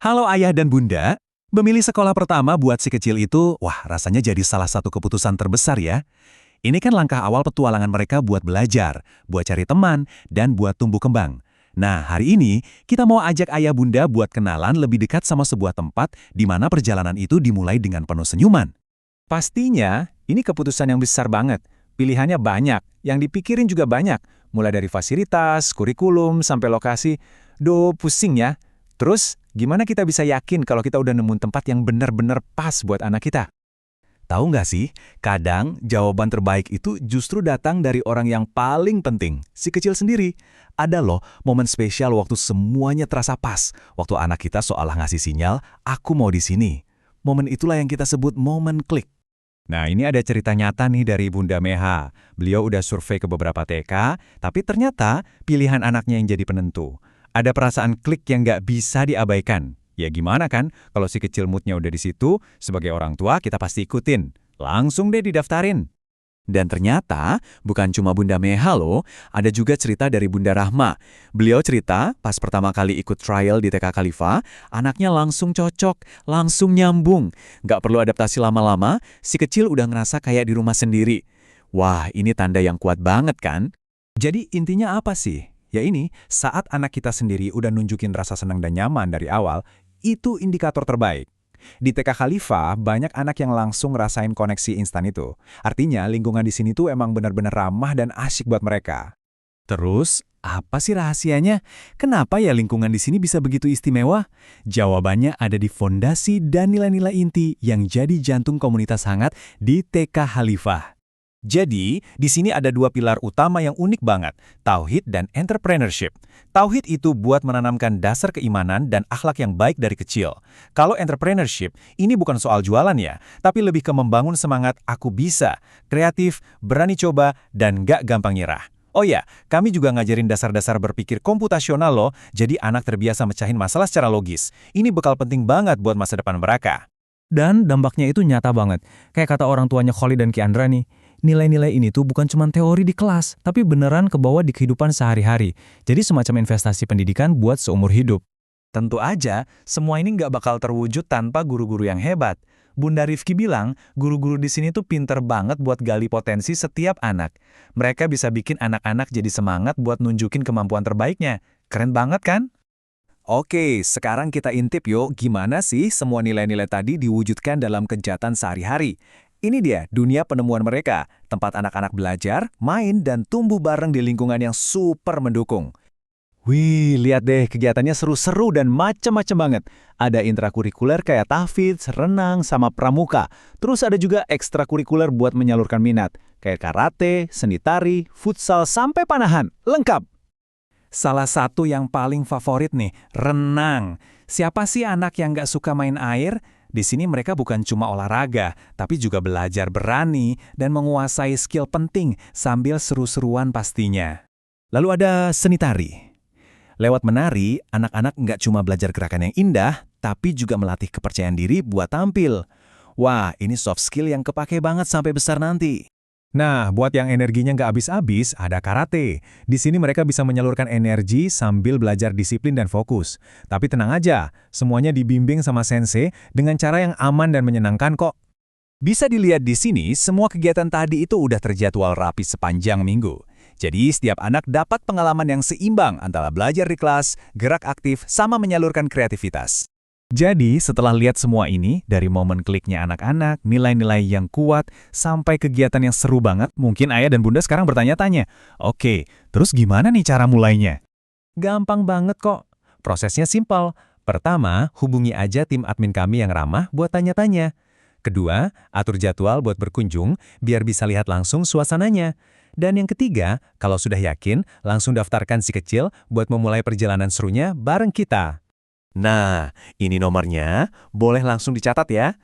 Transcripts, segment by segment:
Halo ayah dan bunda, memilih sekolah pertama buat si kecil itu, wah rasanya jadi salah satu keputusan terbesar ya. Ini kan langkah awal petualangan mereka buat belajar, buat cari teman, dan buat tumbuh kembang. Nah, hari ini kita mau ajak ayah bunda buat kenalan lebih dekat sama sebuah tempat di mana perjalanan itu dimulai dengan penuh senyuman. Pastinya, ini keputusan yang besar banget. Pilihannya banyak, yang dipikirin juga banyak. Mulai dari fasilitas, kurikulum, sampai lokasi. Pusing ya. Terus, gimana kita bisa yakin kalau kita udah nemuin tempat yang benar-benar pas buat anak kita? Tahu nggak sih, kadang jawaban terbaik itu justru datang dari orang yang paling penting, si kecil sendiri. Ada loh momen spesial waktu semuanya terasa pas, waktu anak kita seolah ngasih sinyal, aku mau di sini. Momen itulah yang kita sebut momen klik. Nah, ini ada cerita nyata nih dari Bunda Meha. Beliau udah survei ke beberapa TK, tapi ternyata pilihan anaknya yang jadi penentu. Ada perasaan klik yang nggak bisa diabaikan. Ya gimana kan, kalau si kecil moodnya udah di situ, sebagai orang tua kita pasti ikutin. Langsung deh didaftarin. Dan ternyata, bukan cuma Bunda Meha loh, ada juga cerita dari Bunda Rahma. Beliau cerita, pas pertama kali ikut trial di TK Khalifah, anaknya langsung cocok, langsung nyambung. Nggak perlu adaptasi lama-lama, si kecil udah ngerasa kayak di rumah sendiri. Wah, ini tanda yang kuat banget kan? Jadi intinya apa sih? Ya ini, saat anak kita sendiri udah nunjukin rasa senang dan nyaman dari awal, itu indikator terbaik. Di TK Khalifah, banyak anak yang langsung ngerasain koneksi instan itu. Artinya, lingkungan di sini tuh emang benar-benar ramah dan asyik buat mereka. Terus, apa sih rahasianya? Kenapa ya lingkungan di sini bisa begitu istimewa? Jawabannya ada di fondasi dan nilai-nilai inti yang jadi jantung komunitas hangat di TK Khalifah. Jadi, di sini ada dua pilar utama yang unik banget, tauhid dan entrepreneurship. Tauhid itu buat menanamkan dasar keimanan dan akhlak yang baik dari kecil. Kalau entrepreneurship, ini bukan soal jualan ya, tapi lebih ke membangun semangat aku bisa, kreatif, berani coba, dan gak gampang nyerah. Oh ya, kami juga ngajarin dasar-dasar berpikir komputasional loh, jadi anak terbiasa mecahin masalah secara logis. Ini bekal penting banget buat masa depan mereka. Dan dampaknya itu nyata banget. Kayak kata orang tuanya Kholi dan Kiandra nih, nilai-nilai ini tuh bukan cuma teori di kelas, tapi beneran kebawa di kehidupan sehari-hari. Jadi semacam investasi pendidikan buat seumur hidup. Tentu aja, semua ini nggak bakal terwujud tanpa guru-guru yang hebat. Bunda Rifki bilang, guru-guru di sini tuh pinter banget buat gali potensi setiap anak. Mereka bisa bikin anak-anak jadi semangat buat nunjukin kemampuan terbaiknya. Keren banget kan? Oke, sekarang kita intip yuk gimana sih semua nilai-nilai tadi diwujudkan dalam kegiatan sehari-hari. Ini dia dunia penemuan mereka, tempat anak-anak belajar, main, dan tumbuh bareng di lingkungan yang super mendukung. Wih, lihat deh kegiatannya seru-seru dan macem-macem banget. Ada intrakurikuler kayak tahfidz, renang, sama pramuka. Terus ada juga ekstrakurikuler buat menyalurkan minat, kayak karate, seni tari, futsal, sampai panahan. Lengkap! Salah satu yang paling favorit nih, renang. Siapa sih anak yang nggak suka main air? Di sini mereka bukan cuma olahraga, tapi juga belajar berani dan menguasai skill penting sambil seru-seruan pastinya. Lalu ada seni tari. Lewat menari, anak-anak nggak cuma belajar gerakan yang indah, tapi juga melatih kepercayaan diri buat tampil. Wah, ini soft skill yang kepake banget sampai besar nanti. Nah, buat yang energinya nggak habis-habis, ada karate. Di sini mereka bisa menyalurkan energi sambil belajar disiplin dan fokus. Tapi tenang aja, semuanya dibimbing sama sensei dengan cara yang aman dan menyenangkan kok. Bisa dilihat di sini, semua kegiatan tadi itu udah terjadwal rapi sepanjang minggu. Jadi, setiap anak dapat pengalaman yang seimbang antara belajar di kelas, gerak aktif, sama menyalurkan kreativitas. Jadi, setelah lihat semua ini, dari momen kliknya anak-anak, nilai-nilai yang kuat, sampai kegiatan yang seru banget, mungkin ayah dan bunda sekarang bertanya-tanya, oke, terus gimana nih cara mulainya? Gampang banget kok. Prosesnya simpel. Pertama, hubungi aja tim admin kami yang ramah buat tanya-tanya. Kedua, atur jadwal buat berkunjung, biar bisa lihat langsung suasananya. Dan yang ketiga, kalau sudah yakin, langsung daftarkan si kecil buat memulai perjalanan serunya bareng kita. Nah, ini nomornya, boleh langsung dicatat ya.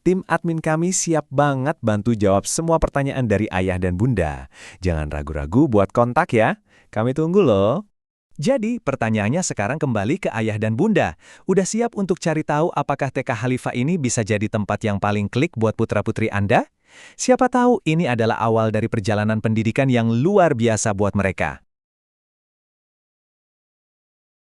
Tim admin kami siap banget bantu jawab semua pertanyaan dari ayah dan bunda. Jangan ragu-ragu buat kontak ya. Kami tunggu loh. Jadi, pertanyaannya sekarang kembali ke ayah dan bunda. Udah siap untuk cari tahu apakah TK Khalifah ini bisa jadi tempat yang paling klik buat putra-putri Anda? Siapa tahu ini adalah awal dari perjalanan pendidikan yang luar biasa buat mereka.